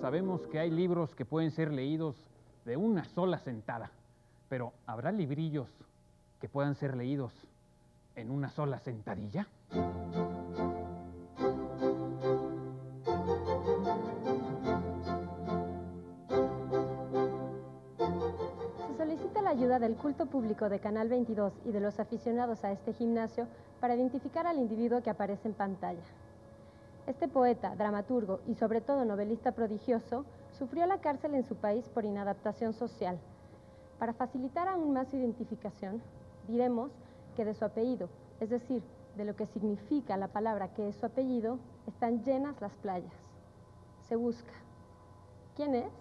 Sabemos que hay libros que pueden ser leídos de una sola sentada, pero ¿habrá librillos que puedan ser leídos en una sola sentadilla? Se solicita la ayuda del culto público de Canal 22 y de los aficionados a este gimnasio para identificar al individuo que aparece en pantalla. Este poeta, dramaturgo y sobre todo novelista prodigioso, sufrió la cárcel en su país por inadaptación social. Para facilitar aún más su identificación, diremos que de su apellido, es decir, de lo que significa la palabra que es su apellido, están llenas las playas. Se busca. ¿Quién es?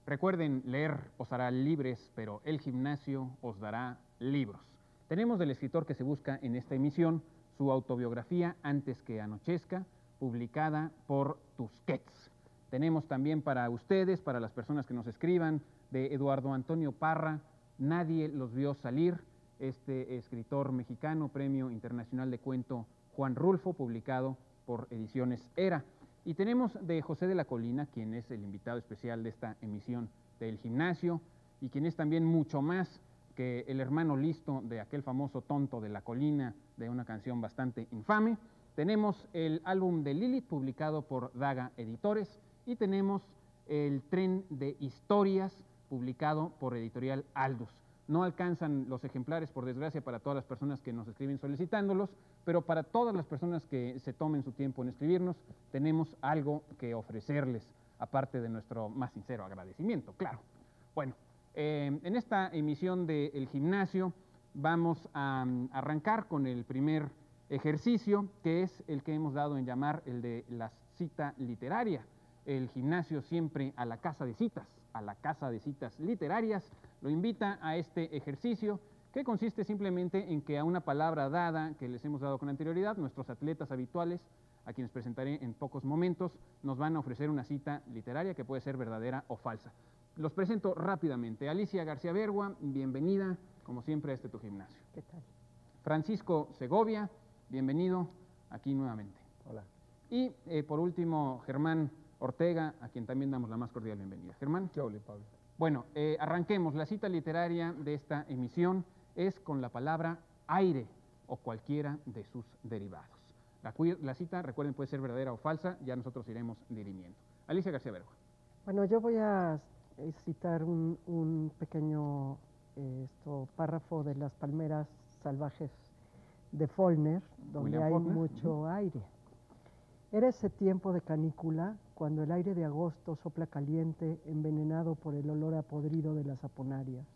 Recuerden, leer os hará libres, pero el gimnasio os dará libros. Tenemos del escritor que se busca en esta emisión su autobiografía Antes que anochezca, publicada por Tusquets. Tenemos también para ustedes, para las personas que nos escriban, de Eduardo Antonio Parra, Nadie los vio salir, este escritor mexicano, Premio Internacional de Cuento Juan Rulfo, publicado por Ediciones Era. Y tenemos de José de la Colina, quien es el invitado especial de esta emisión del gimnasio, y quien es también mucho más que el hermano listo de aquel famoso tonto de la colina, de una canción bastante infame. Tenemos el álbum de Lilith, publicado por Daga Editores, y tenemos el Tren de Historias, publicado por Editorial Aldus. No alcanzan los ejemplares, por desgracia, para todas las personas que nos escriben solicitándolos, pero para todas las personas que se tomen su tiempo en escribirnos, tenemos algo que ofrecerles, aparte de nuestro más sincero agradecimiento, claro. Bueno, en esta emisión de El Gimnasio vamos a arrancar con el primer ejercicio, que es el que hemos dado en llamar el de la cita literaria. El gimnasio siempre a la casa de citas, a la casa de citas literarias, lo invita a este ejercicio que consiste simplemente en que a una palabra dada que les hemos dado con anterioridad, nuestros atletas habituales, a quienes presentaré en pocos momentos, nos van a ofrecer una cita literaria que puede ser verdadera o falsa. Los presento rápidamente. Alicia García Bergua, bienvenida, como siempre, a este tu gimnasio. ¿Qué tal? Francisco Segovia, bienvenido aquí nuevamente. Hola. Y por último, Germán Ortega, a quien también damos la más cordial bienvenida. Germán. ¿Qué ole, Pablo? Bueno, arranquemos. La cita literaria de esta emisión es con la palabra aire o cualquiera de sus derivados. La cita, recuerden, puede ser verdadera o falsa, ya nosotros iremos dirimiendo. Alicia García Bergua. Bueno, yo voy a citar un pequeño párrafo de Las palmeras salvajes de Faulkner, donde William hay Faulkner. mucho aire. Era ese tiempo de canícula, cuando el aire de agosto sopla caliente, envenenado por el olor a podrido de las aponarias.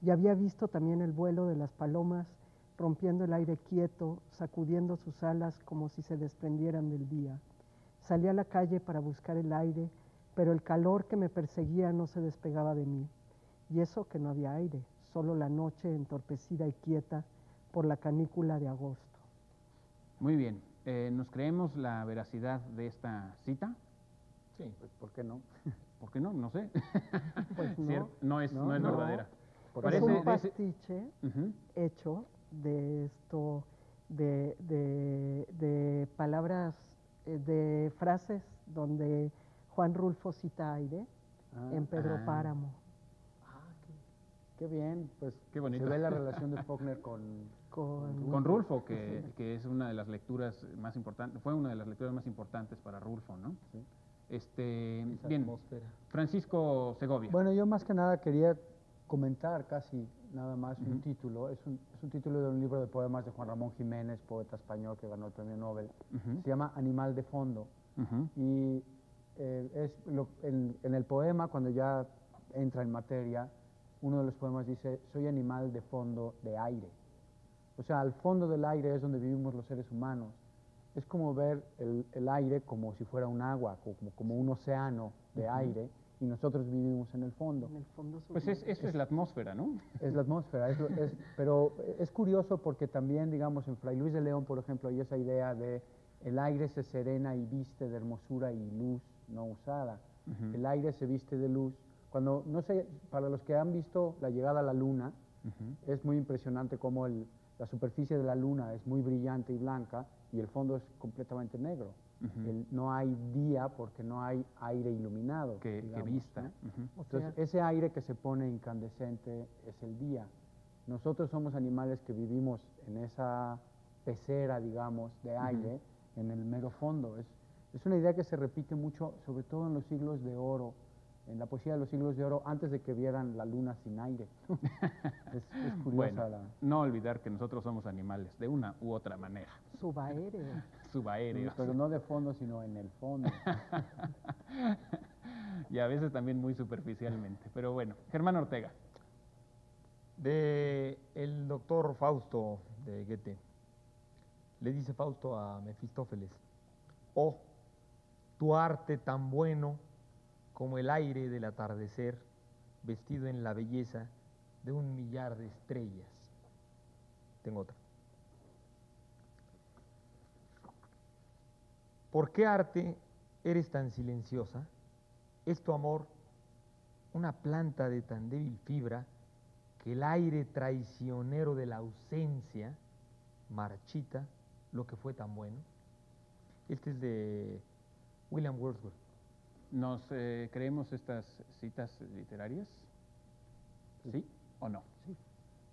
Y había visto también el vuelo de las palomas, rompiendo el aire quieto, sacudiendo sus alas como si se desprendieran del día. Salí a la calle para buscar el aire, pero el calor que me perseguía no se despegaba de mí. Y eso que no había aire, solo la noche entorpecida y quieta por la canícula de agosto. Muy bien. ¿Nos creemos la veracidad de esta cita? Sí, pues ¿por qué no? ¿Por qué no? No sé. Pues No es verdadera. Es un pastiche hecho de palabras, de frases donde Juan Rulfo cita aire en Pedro Páramo. Qué bien, pues Qué bonito. se ve la relación de Faulkner con Rulfo, que es una de las lecturas más importantes, fue una de las lecturas más importantes para Rulfo, ¿no? Sí. Bien, atmósfera. Francisco Segovia. Bueno, yo más que nada quería comentar casi nada más un título. Es un título de un libro de poemas de Juan Ramón Jiménez, poeta español que ganó el premio Nobel. Se llama Animal de fondo. Y en el poema, cuando ya entra en materia, uno de los poemas dice: soy animal de fondo de aire. O sea, al fondo del aire es donde vivimos los seres humanos. Es como ver el aire como si fuera un agua, como un océano de aire, y nosotros vivimos en el fondo. En el fondo Pues eso es la atmósfera, ¿no? Es la atmósfera, pero es curioso porque también, digamos, en Fray Luis de León, por ejemplo, hay esa idea de el aire se serena y viste de hermosura y luz no usada. Ujú. El aire se viste de luz. Cuando, no sé, para los que han visto la llegada a la luna, Ujú. es muy impresionante cómo la superficie de la luna es muy brillante y blanca y el fondo es completamente negro. Ujú. No hay día porque no hay aire iluminado. Que digamos, vista. ¿no? Ujú. O sea, Entonces, ese aire que se pone incandescente es el día. Nosotros somos animales que vivimos en esa pecera, digamos, de aire, en el mero fondo. Es una idea que se repite mucho, sobre todo en los siglos de oro, en la poesía de los siglos de oro, antes de que vieran la luna sin aire. Es curiosa Bueno, la... no olvidar que nosotros somos animales de una u otra manera. subaéreo. Subaéreos. Pero no de fondo, sino en el fondo. Y a veces también muy superficialmente. Pero bueno, Germán Ortega. De el doctor Fausto de Goethe. Le dice Fausto a Mefistófeles: oh, tu arte tan bueno como el aire del atardecer, vestido en la belleza de un millar de estrellas. Tengo otra. ¿Por qué, arte, eres tan silenciosa? ¿Es tu amor una planta de tan débil fibra que el aire traicionero de la ausencia marchita lo que fue tan bueno? Este es de William Wordsworth. ¿Nos creemos estas citas literarias? ¿Sí o no? Sí.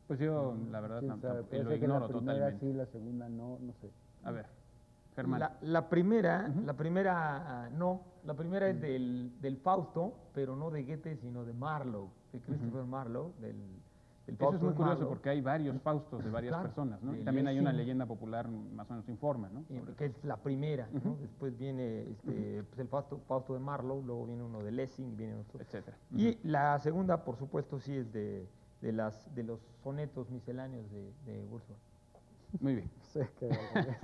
Pues yo, la verdad, ¿Quién sabe? Puede lo ser que ignoro la primera totalmente. sí, la segunda no, no sé. A ver, Germán. La primera, Ujú. no, la primera es del Fausto, pero no de Goethe, sino de Marlowe, de Christopher Marlowe, del Eso Fausto es muy de curioso Marlowe, porque hay varios Faustos de varias Claro, personas, ¿no? Y de también hay una Lessing. leyenda popular más o menos informa, ¿no? que es la primera, ¿no? Ujú. Después viene pues el Fausto de Marlowe, luego viene uno de Lessing, viene otro. Etcétera. Y la segunda, por supuesto, sí es de los sonetos misceláneos de Wordsworth. Muy bien. Sé que al revés.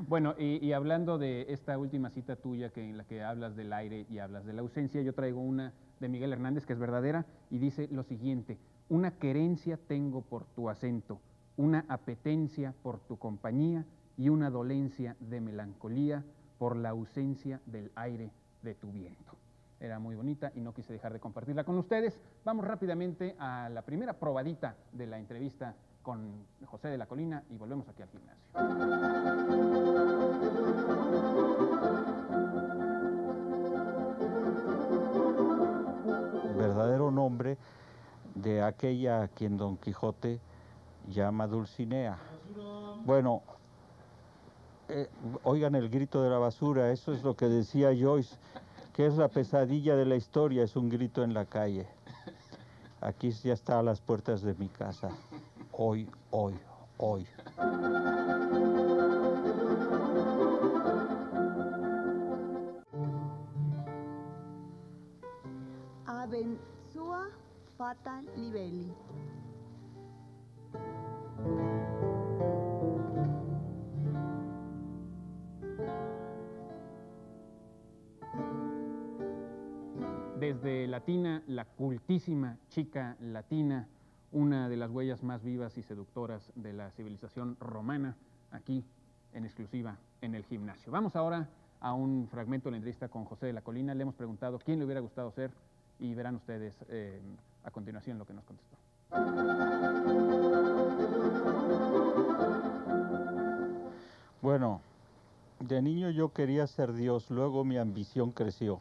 Bueno, y hablando de esta última cita tuya en la que hablas del aire y hablas de la ausencia, yo traigo una de Miguel Hernández que es verdadera y dice lo siguiente: una querencia tengo por tu acento, una apetencia por tu compañía y una dolencia de melancolía por la ausencia del aire de tu viento. Era muy bonita y no quise dejar de compartirla con ustedes. Vamos rápidamente a la primera probadita de la entrevista con José de la Colina y volvemos aquí al gimnasio. Verdadero nombre de aquella a quien Don Quijote llama Dulcinea. Bueno, oigan el grito de la basura, eso es lo que decía Joyce, que es la pesadilla de la historia, es un grito en la calle. Aquí ya está a las puertas de mi casa. Hoy, hoy, hoy. Aben sua fata libelli. Desde Latina, la cultísima chica latina, una de las huellas más vivas y seductoras de la civilización romana, aquí en exclusiva en el gimnasio. Vamos ahora a un fragmento de la entrevista con José de la Colina. Le hemos preguntado quién le hubiera gustado ser y verán ustedes a continuación lo que nos contestó. Bueno, de niño yo quería ser Dios, luego mi ambición creció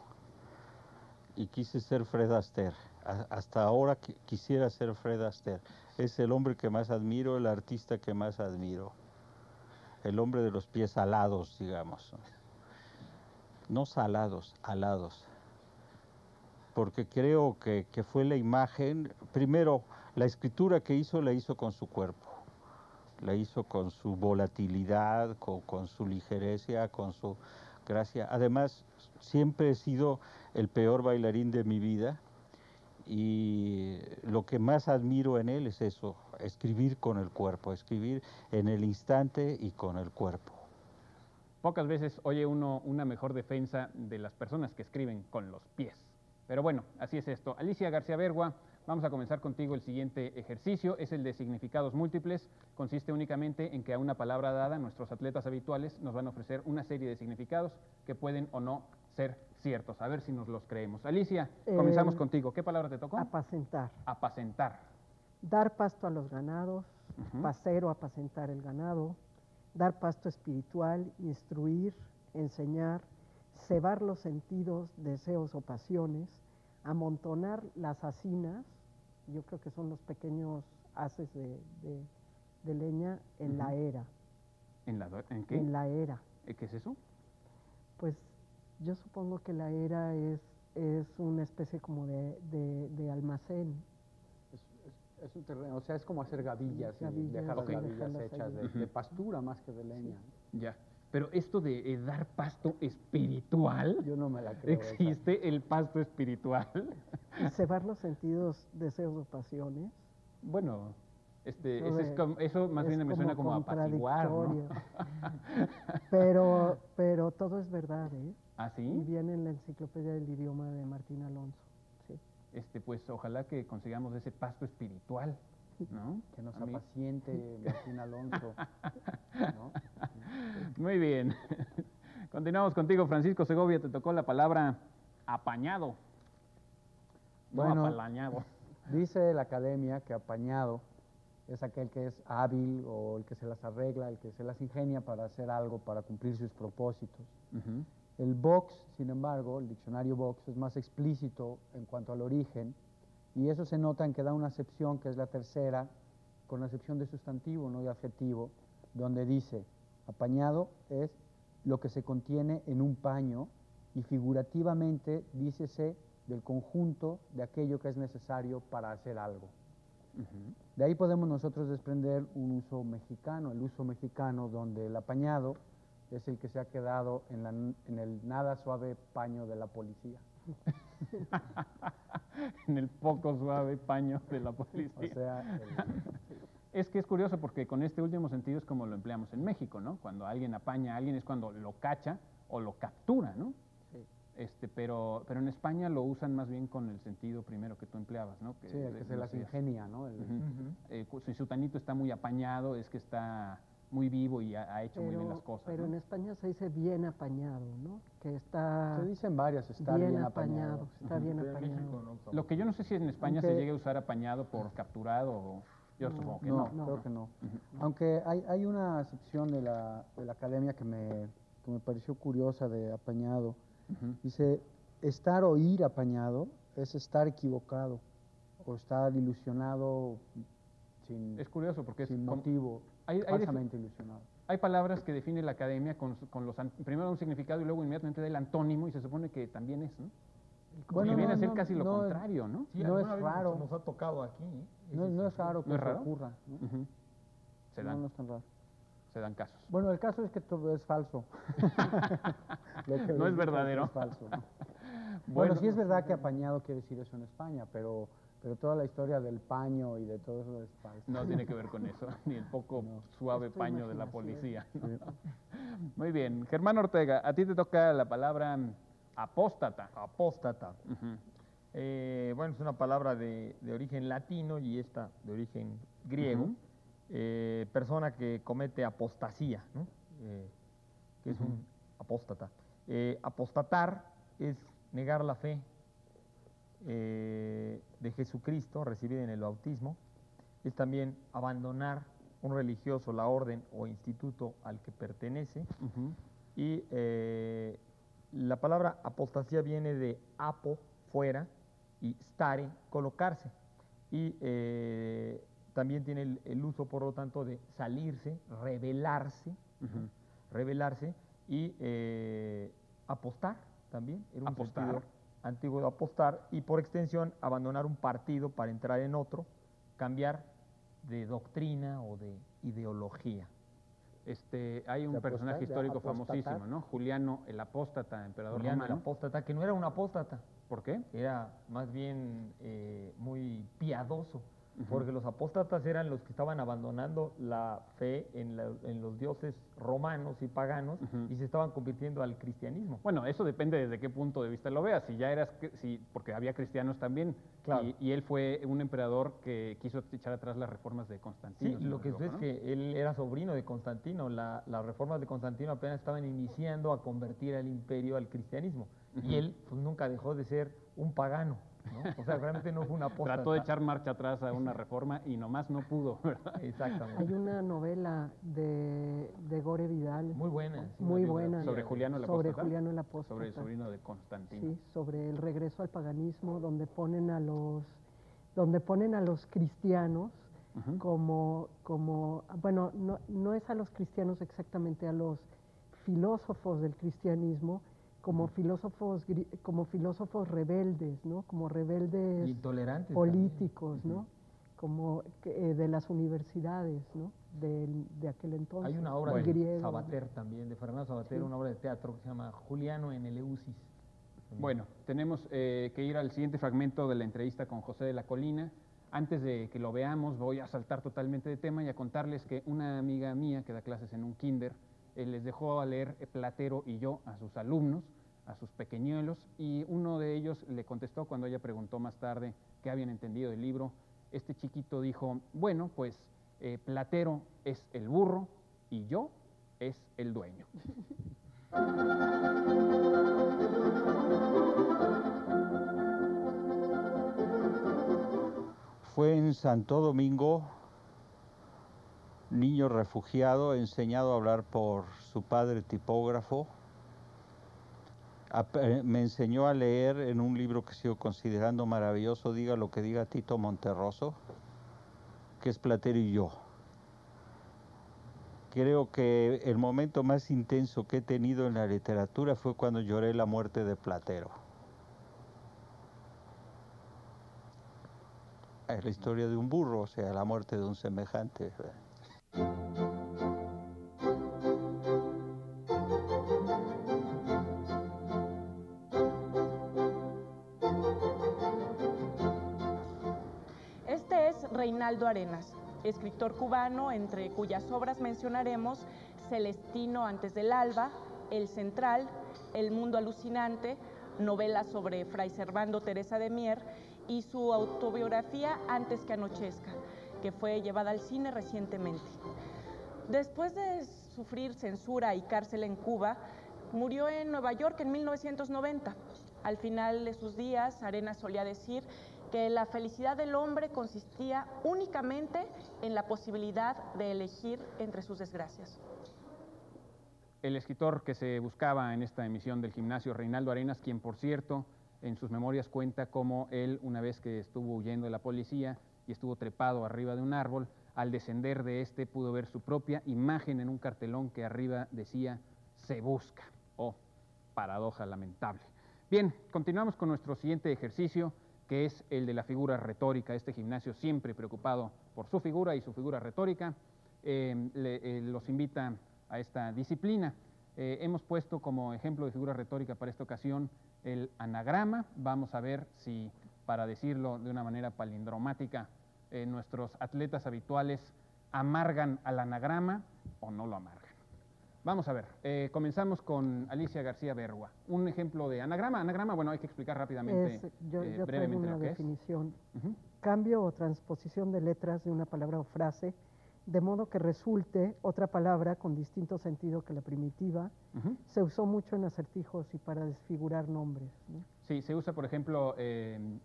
y quise ser Fred Astaire. Hasta ahora quisiera ser Fred Astaire. Es el hombre que más admiro, el artista que más admiro. El hombre de los pies alados, digamos. No salados, alados. Porque creo que fue la imagen, primero, la escritura que hizo, la hizo con su cuerpo. La hizo con su volatilidad, con su ligereza, con su gracia. Además, siempre he sido el peor bailarín de mi vida y lo que más admiro en él es eso, escribir con el cuerpo, escribir en el instante y con el cuerpo. Pocas veces oye uno una mejor defensa de las personas que escriben con los pies. Pero bueno, así es esto. Alicia García Bergua, vamos a comenzar contigo el siguiente ejercicio. Es el de significados múltiples. Consiste únicamente en que a una palabra dada, nuestros atletas habituales nos van a ofrecer una serie de significados que pueden o no ser ciertos, a ver si nos los creemos. Alicia, comenzamos contigo. ¿Qué palabra te tocó? Apacentar. Apacentar. Dar pasto a los ganados, Ujú. pasero, apacentar el ganado, dar pasto espiritual, instruir, enseñar, cebar los sentidos, deseos o pasiones, amontonar las hacinas, yo creo que son los pequeños haces de leña en la era. ¿En qué? En la era. ¿Qué es eso? Pues yo supongo que la era es una especie como de almacén. Es un terreno, o sea, es como hacer gavillas, y Gavillas, dejar las ok. gavillas Dejarlas hechas ahí. de pastura más que de leña. Ya. Pero esto de dar pasto espiritual, Yo no me la creo. esa. ¿existe el pasto espiritual? Y cebar los sentidos, deseos o pasiones. Bueno, No, eso más bien me suena como apaciguar, ¿no? contradictorio. Pero todo es verdad, ¿eh? ¿Ah, Y sí? viene en la enciclopedia del idioma de Martín Alonso. Sí. Pues ojalá que consigamos ese pasto espiritual, ¿no? Que nos A mí- apaciente Martín Alonso. ¿no? Muy bien. Continuamos contigo, Francisco Segovia. Te tocó la palabra apañado. Bueno. No apalañado. Dice la academia que apañado es aquel que es hábil o el que se las arregla, el que se las ingenia para hacer algo, para cumplir sus propósitos. Ujú. El Vox, sin embargo, el diccionario Vox es más explícito en cuanto al origen y eso se nota en que da una acepción que es la tercera, con la acepción de sustantivo, no de adjetivo, donde dice, apañado es lo que se contiene en un paño y figurativamente dícese del conjunto de aquello que es necesario para hacer algo. Ujú. De ahí podemos nosotros desprender un uso mexicano, el uso mexicano donde el apañado es el que se ha quedado en el nada suave paño de la policía. En el poco suave paño de la policía. O sea, Es que es curioso porque con este último sentido es como lo empleamos en México, ¿no? Cuando alguien apaña a alguien es cuando lo cacha o lo captura, ¿no? Pero en España lo usan más bien con el sentido primero que tú empleabas, ¿no? sí, el que se las decías. ingenia, ¿no? Si su tanito está muy apañado, es que está muy vivo y ha hecho muy bien las cosas. Pero ¿no? en España se dice bien apañado, ¿no? Que está Se dicen varias, estar bien apañado. está bien Pero en apañado. México no usamos Lo que yo no sé si en España se Aunque- llegue a usar apañado por capturado o yo supongo que No, no. creo que no. Aunque hay una acepción de la academia que me pareció curiosa de apañado. Ujú. Dice, estar o ir apañado es estar equivocado o estar ilusionado sin, Es curioso porque es sin como- motivo, hay falsamente ilusionado. Hay palabras que define la academia con primero un significado y luego inmediatamente del antónimo y se supone que también es, ¿no? Bueno, y viene no, a ser no, casi lo no, contrario, ¿no? Sí, No es alguna vez raro. Nos ha tocado aquí. No es raro que ¿No es eso raro? ocurra. ¿no? Ujú. Se No, dan, no es tan raro. se dan casos. Bueno, el caso es que todo es falso. Lo que No les es digo verdadero. Es falso. ¿no? Bueno, sí es verdad que apañado quiere decir eso en España, pero toda la historia del paño y de todo eso es falso. No tiene que ver con eso, ni el poco suave Es tu paño de la imaginación. policía. Muy bien. Germán Ortega, a ti te toca la palabra apóstata. Apóstata. Ujú. Bueno, es una palabra de origen latino y esta de origen griego. Ujú. Persona que comete apostasía, ¿no? Que es un apóstata. Apostatar es negar la fe de Jesucristo recibida en el bautismo. Es también abandonar un religioso, la orden o instituto al que pertenece. Ujú. Y la palabra apostasía viene de apo, fuera, y stare, colocarse. Y también tiene el uso, por lo tanto, de salirse, rebelarse, Ujú. rebelarse y apostar también. Era un Apostar. sentido antiguo de apostar y por extensión abandonar un partido para entrar en otro, cambiar de doctrina o de ideología. Hay un ¿De personaje apostar? ¿De histórico apostatar? famosísimo, ¿no? Juliano el apóstata, emperador Juliano el romano. apóstata, que no era un apóstata, ¿Por qué? era más bien muy piadoso, porque los apóstatas eran los que estaban abandonando la fe en los dioses romanos y paganos y se estaban convirtiendo al cristianismo. Bueno, eso depende desde qué punto de vista lo veas. Si ya eras, porque había cristianos también, Claro. y él fue un emperador que quiso echar atrás las reformas de Sí, Constantino. si no lo me que equivoco, sucede es que él era sobrino de Constantino. Las reformas de Constantino apenas estaban iniciando a convertir al imperio al cristianismo. y él pues, nunca dejó de ser un pagano, ¿no? O sea, realmente no fue una apóstata. Trató de echar marcha atrás a una reforma y nomás no pudo, ¿verdad? Exactamente. Hay una novela de Gore Vidal. Muy buena. sí, Muy una buena. Sobre Juliano el Sobre Apóstata. Juliano el Apóstata. Sobre el sobrino de Constantino. Sí, sobre el regreso al paganismo, donde ponen a los cristianos Ujú. bueno, no es a los cristianos exactamente, a los filósofos del cristianismo, como filósofos rebeldes, ¿no? Como rebeldes Intolerantes políticos, también. ¿no? Como de las universidades, ¿no? De aquel entonces. Hay una obra el de griego. Sabater también, de Fernando Sabater, Sí. una obra de teatro que se llama Juliano en Eleusis. Bueno, tenemos que ir al siguiente fragmento de la entrevista con José de la Colina. Antes de que lo veamos, voy a saltar totalmente de tema y a contarles que una amiga mía que da clases en un kinder les dejó a leer Platero y yo a sus alumnos, a sus pequeñuelos, y uno de ellos le contestó cuando ella preguntó más tarde qué habían entendido del libro. Este chiquito dijo, bueno, pues Platero es el burro y yo es el dueño. Fue en Santo Domingo, niño refugiado, enseñado a hablar por su padre tipógrafo. Me enseñó a leer en un libro que sigo considerando maravilloso, diga lo que diga Tito Monterroso, que es Platero y yo. Creo que el momento más intenso que he tenido en la literatura fue cuando lloré la muerte de Platero. Es la historia de un burro, o sea, la muerte de un semejante. Este es Reinaldo Arenas, escritor cubano, entre cuyas obras mencionaremos Celestino antes del alba, El Central, El Mundo Alucinante, novela sobre Fray Servando Teresa de Mier y su autobiografía Antes que anochezca, que fue llevada al cine recientemente. Después de sufrir censura y cárcel en Cuba, murió en Nueva York en 1990. Al final de sus días, Arenas solía decir que la felicidad del hombre consistía únicamente en la posibilidad de elegir entre sus desgracias. El escritor que se buscaba en esta emisión del Gimnasio, Reinaldo Arenas, quien por cierto en sus memorias cuenta cómo él, una vez que estuvo huyendo de la policía y estuvo trepado arriba de un árbol, al descender de este pudo ver su propia imagen en un cartelón que arriba decía "Se busca". Oh, paradoja lamentable. Bien, continuamos con nuestro siguiente ejercicio, que es el de la figura retórica. Este gimnasio, siempre preocupado por su figura y su figura retórica, los invita a esta disciplina. Hemos puesto como ejemplo de figura retórica para esta ocasión el anagrama. Vamos a ver si, para decirlo de una manera palindromática, nuestros atletas habituales amargan al anagrama o no lo amargan. Vamos a ver, comenzamos con Alicia García Bergua. Un ejemplo de anagrama. Anagrama, bueno, hay que explicar rápidamente, Yo traigo brevemente una lo que definición. es. Ujú. Cambio o transposición de letras de una palabra o frase, de modo que resulte otra palabra con distinto sentido que la primitiva. Ujú. Se usó mucho en acertijos y para desfigurar nombres, ¿no? Sí, se usa, por ejemplo,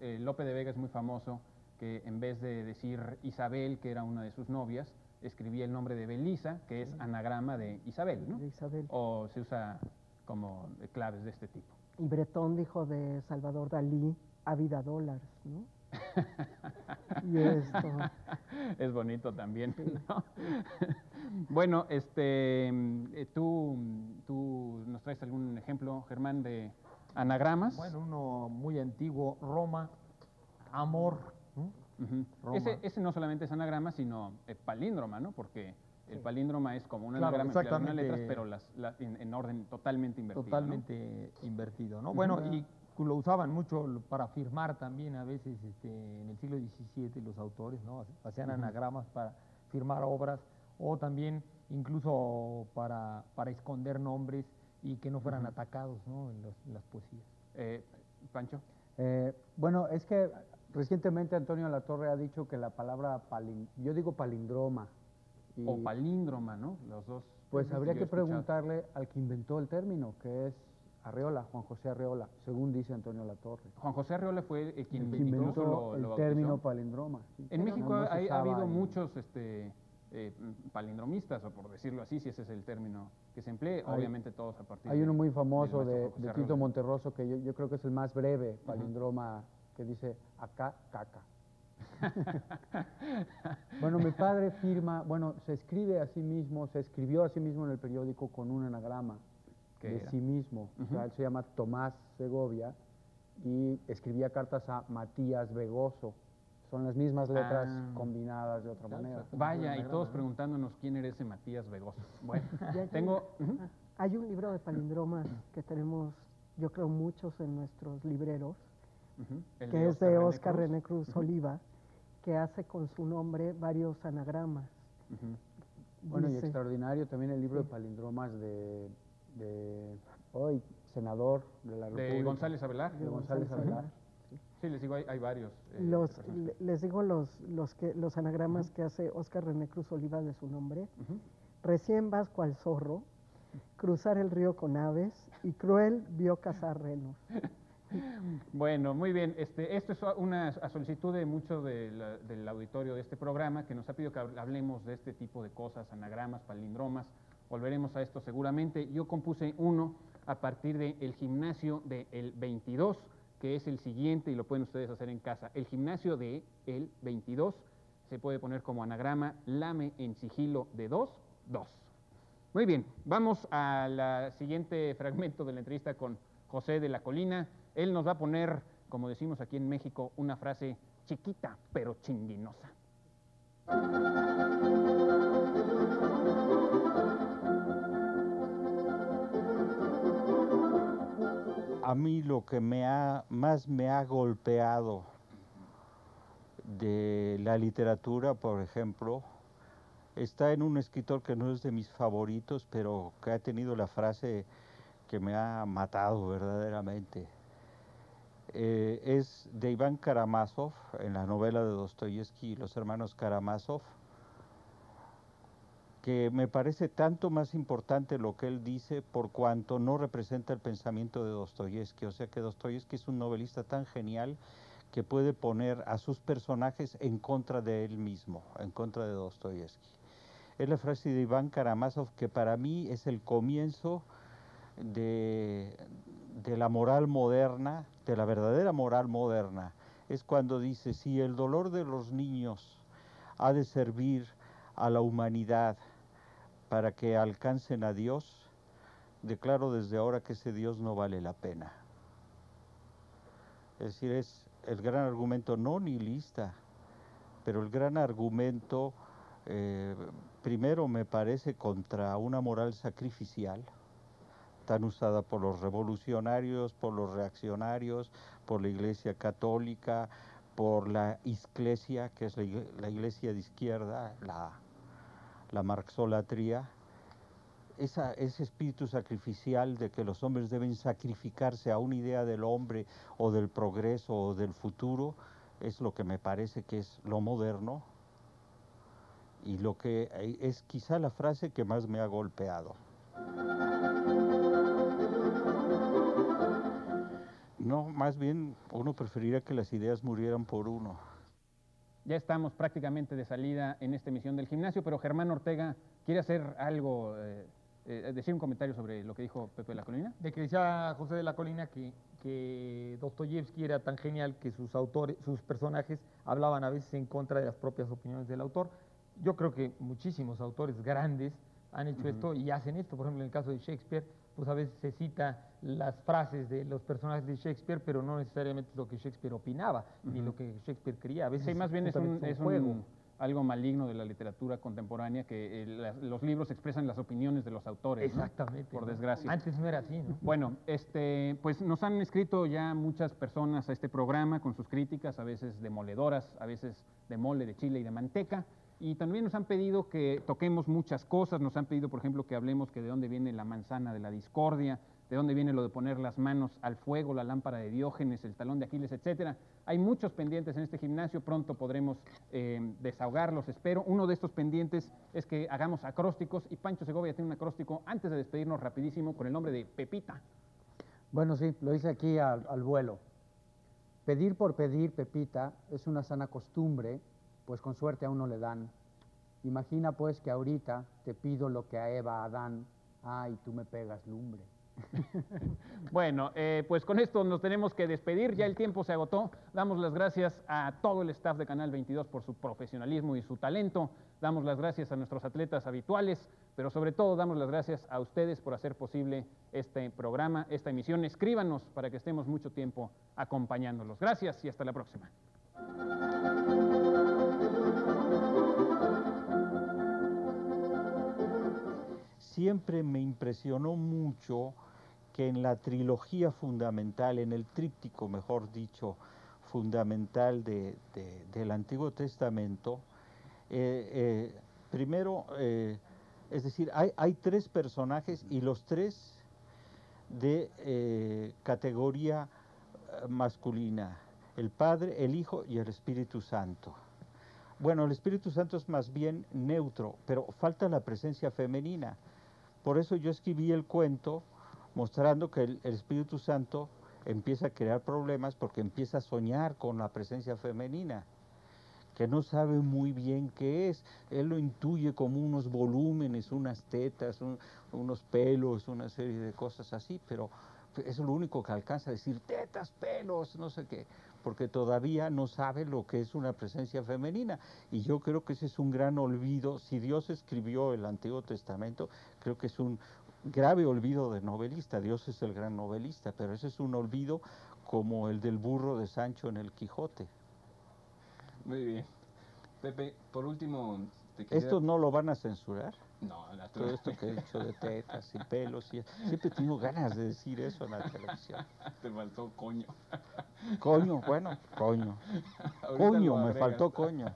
Lope de Vega es muy famoso, que en vez de decir Isabel, que era una de sus novias, escribía el nombre de Belisa, que es anagrama de Isabel, ¿no? De Isabel. O se usa como claves de este tipo. Y Bretón dijo de Salvador Dalí, ávida dólares, ¿no? Y esto. Es bonito también, Sí, ¿no? Bueno, ¿tú nos traes algún ejemplo, Germán, de anagramas? Bueno, uno muy antiguo, Roma, amor, ¿no? Ujú. Roma. Ese no solamente es anagrama, sino palíndroma, ¿no? Porque el Sí. palíndroma es como un Claro, anagrama entre algunas exactamente. letras, pero en orden totalmente invertido. Totalmente invertido, ¿no? Bueno, Ujú. y lo usaban mucho para firmar también a veces en el siglo XVII los autores, ¿no? Hacían Ujú. anagramas para firmar obras o también incluso para esconder nombres y que no fueran Ujú. atacados, ¿no? En las poesías. Pancho. Bueno, es que recientemente Antonio Latorre ha dicho que la palabra yo digo palindroma. O palíndroma, ¿no? Los dos. Pues yo habría he que escuchado. preguntarle al que inventó el término, que es Arreola, Juan José Arreola, según dice Antonio Latorre. Juan José Arreola fue quien El que incluso inventó el bautizó. término palindroma. Sí. En México No se ha usaba habido en- muchos palindromistas, o por decirlo así, si ese es el término que se emplea, Hay- obviamente todos a partir Hay uno muy del famoso maestro de Juan José Tito Arreola. Monterroso que yo creo que es el más breve palindroma que dice acá, caca. Bueno, mi padre firma, bueno, se escribe a sí mismo, se escribió a sí mismo en el periódico con un anagrama ¿Qué de era? sí mismo. O sea, él se llama Tomás Segovia y escribía cartas a Matías Vegoso. Son las mismas letras Ah. combinadas de otra manera. Vaya, y todos preguntándonos quién era ese Matías Vegoso. Bueno, Ya- tengo... Hay un libro de palindromas que tenemos, yo creo, muchos en nuestros libreros, el que es de Óscar Cruz. René Cruz Oliva, que hace con su nombre varios anagramas. Ujú. Bueno, y Dice- extraordinario también el libro Sí. de palindromas hoy, senador de la República. De González Avelar. De González Avelar. Sí, les digo, hay varios. Les digo los anagramas que hace Óscar René Cruz Oliva de su nombre. Ujú. Recién vas cual zorro, cruzar el río con aves y cruel vio cazar renos. Bueno, muy bien. Esto es una solicitud de mucho del auditorio de este programa que nos ha pedido que hablemos de este tipo de cosas, anagramas, palindromas. Volveremos a esto seguramente. Yo compuse uno a partir del gimnasio del 22, que es el siguiente y lo pueden ustedes hacer en casa. El gimnasio del 22 se puede poner como anagrama lame en sigilo de 2, 2. Muy bien, vamos al siguiente fragmento de la entrevista con José de la Colina. Él nos va a poner, como decimos aquí en México, una frase chiquita pero chinguinosa. A mí lo que más me ha golpeado de la literatura, por ejemplo, está en un escritor que no es de mis favoritos, pero que ha tenido la frase que me ha matado verdaderamente. Es de Iván Karamazov, en la novela de Dostoyevsky y los hermanos Karamazov, que me parece tanto más importante lo que él dice por cuanto no representa el pensamiento de Dostoyevsky. O sea que Dostoyevsky es un novelista tan genial que puede poner a sus personajes en contra de él mismo, en contra de Dostoyevsky. Es la frase de Iván Karamazov que para mí es el comienzo de la moral moderna, de la verdadera moral moderna. Es cuando dice, si el dolor de los niños ha de servir a la humanidad para que alcancen a Dios, declaro desde ahora que ese Dios no vale la pena. Es decir, es el gran argumento no nihilista, pero el gran argumento, primero me parece contra una moral sacrificial, tan usada por los revolucionarios, por los reaccionarios, por la Iglesia Católica, por la Isclesia, que es la Iglesia de izquierda, la marxolatría. Ese espíritu sacrificial de que los hombres deben sacrificarse a una idea del hombre o del progreso o del futuro, es lo que me parece que es lo moderno y lo que es quizá la frase que más me ha golpeado. No, más bien uno preferiría que las ideas murieran por uno. Ya estamos prácticamente de salida en esta emisión del gimnasio, pero Germán Ortega quiere hacer algo, decir un comentario sobre lo que dijo Pepe de la Colina. De que decía José de la Colina que Dostoyevsky era tan genial que sus personajes hablaban a veces en contra de las propias opiniones del autor. Yo creo que muchísimos autores grandes han hecho esto y hacen esto. Por ejemplo, en el caso de Shakespeare, pues a veces se cita las frases de los personajes de Shakespeare, pero no necesariamente lo que Shakespeare opinaba, ni lo que Shakespeare quería. A veces Sí, más bien es justamente juego. algo maligno de la literatura contemporánea, que los libros expresan las opiniones de los autores, ¿no? Exactamente. Por ¿no? desgracia. Antes no era así, ¿no? Bueno, pues nos han escrito ya muchas personas a este programa con sus críticas, a veces demoledoras, a veces de mole, de chile y de manteca. Y también nos han pedido que toquemos muchas cosas, nos han pedido, por ejemplo, que hablemos que de dónde viene la manzana de la discordia, de dónde viene lo de poner las manos al fuego, la lámpara de Diógenes, el talón de Aquiles, etcétera. Hay muchos pendientes en este gimnasio, pronto podremos desahogarlos, espero. Uno de estos pendientes es que hagamos acrósticos y Pancho Segovia tiene un acróstico antes de despedirnos rapidísimo con el nombre de Pepita. Bueno, sí, lo hice aquí al vuelo. Pedir por pedir, Pepita, es una sana costumbre, pues con suerte a uno le dan. Imagina pues que ahorita te pido lo que a Eva, a Adán, ay, tú me pegas lumbre. Bueno, pues con esto nos tenemos que despedir, ya el tiempo se agotó. Damos las gracias a todo el staff de Canal 22 por su profesionalismo y su talento. Damos las gracias a nuestros atletas habituales, pero sobre todo damos las gracias a ustedes por hacer posible este programa, esta emisión. Escríbanos para que estemos mucho tiempo acompañándolos. Gracias y hasta la próxima. Siempre me impresionó mucho que en la trilogía fundamental, en el tríptico, mejor dicho, fundamental del Antiguo Testamento, primero, es decir, hay tres personajes y los tres de categoría masculina, el Padre, el Hijo y el Espíritu Santo. Bueno, el Espíritu Santo es más bien neutro, pero falta la presencia femenina. Por eso yo escribí el cuento mostrando que el Espíritu Santo empieza a crear problemas porque empieza a soñar con la presencia femenina, que no sabe muy bien qué es. Él lo intuye como unos volúmenes, unas tetas, unos pelos, una serie de cosas así, pero es lo único que alcanza a decir, tetas, pelos, no sé qué, porque todavía no sabe lo que es una presencia femenina. Y yo creo que ese es un gran olvido. Si Dios escribió el Antiguo Testamento, creo que es un grave olvido de novelista. Dios es el gran novelista, pero ese es un olvido como el del burro de Sancho en el Quijote. Muy bien. Pepe, por último... ¿Esto no lo van a censurar? No, todo esto que he dicho de tetas y pelos. Siempre tengo ganas de decir eso en la televisión. Te faltó coño. Coño, bueno, coño. Coño, me faltó coño.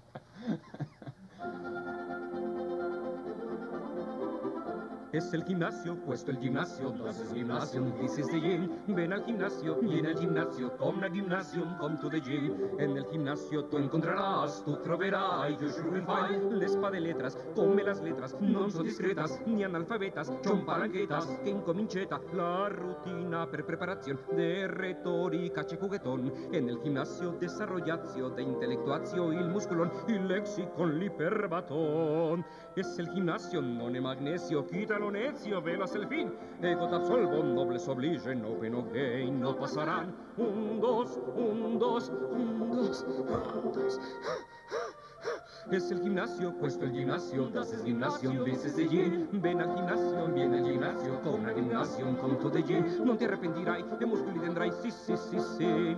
Es el gimnasio, puesto el gimnasio, das es gymnasium, this is the gym. Ven al gimnasio y en el gimnasio, come al gymnasium, come to the gym. En el gimnasio tú encontrarás, tú troverai, you should will find. L'espa de letras, come las letras, non so discretas, ni analfabetas, son paranquetas, que incominceta la rutina per preparación de retórica che juguetón. En el gimnasio desarrollatio de intelectuatio il musculon, il lexicon l'iperbatón. Es el gimnasio, non è magnesio, quítalo necio, velas el fin. Ego t'absolvo, nobles obligen, open o gain, no pasarán. Un, dos, un, dos, un, dos, un, dos. Es el gimnasio, puesto el gimnasio, das es gymnasium, this is the gym. Ven al gimnasio, viene al gimnasio, come al gimnasio, come to the gym. Non ti arrepentirai, e muscoli tendrai, sì, sì, sì, sì.